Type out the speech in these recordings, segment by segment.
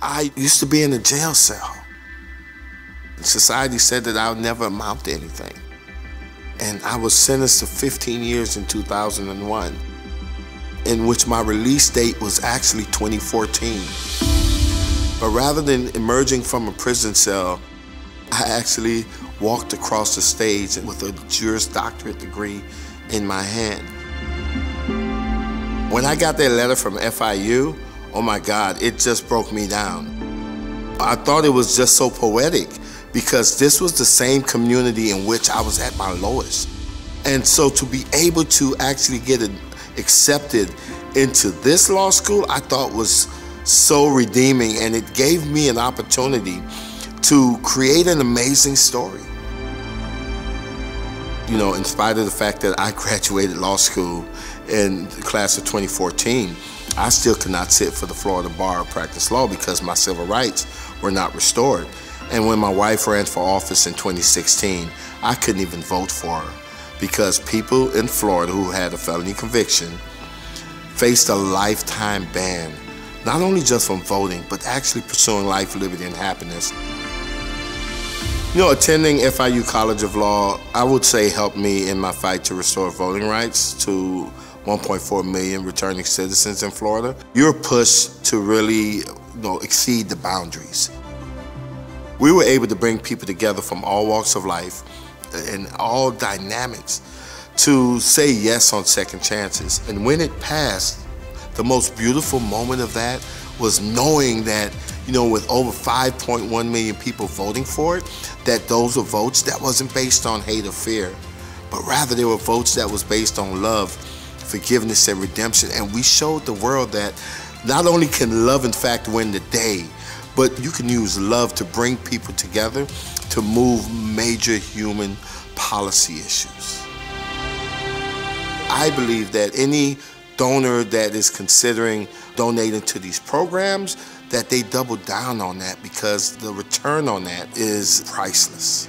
I used to be in a jail cell. Society said that I would never amount to anything. And I was sentenced to 15 years in 2001, in which my release date was actually 2014. But rather than emerging from a prison cell, I actually walked across the stage with a Juris Doctorate degree in my hand. When I got that letter from FIU, oh my God, it just broke me down. I thought it was just so poetic because this was the same community in which I was at my lowest. And so to be able to actually get accepted into this law school, I thought was so redeeming, and it gave me an opportunity to create an amazing story. You know, in spite of the fact that I graduated law school in the class of 2014, I still could not sit for the Florida Bar or practice law because my civil rights were not restored. And when my wife ran for office in 2016, I couldn't even vote for her because people in Florida who had a felony conviction faced a lifetime ban, not only just from voting, but actually pursuing life, liberty, and happiness. You know, attending FIU College of Law, I would say, helped me in my fight to restore voting rights to 1.4 million returning citizens in Florida. You're pushed to really, exceed the boundaries. We were able to bring people together from all walks of life and all dynamics to say yes on second chances. And when it passed, the most beautiful moment of that was knowing that, with over 5.1 million people voting for it, that those were votes that wasn't based on hate or fear, but rather they were votes that was based on love, forgiveness, and redemption. And we showed the world that not only can love in fact win the day, but you can use love to bring people together to move major human policy issues. I believe that any donor that is considering donating to these programs, that they double down on that because the return on that is priceless.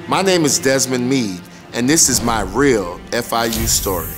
My name is Desmond Meade, and this is my real FIU story.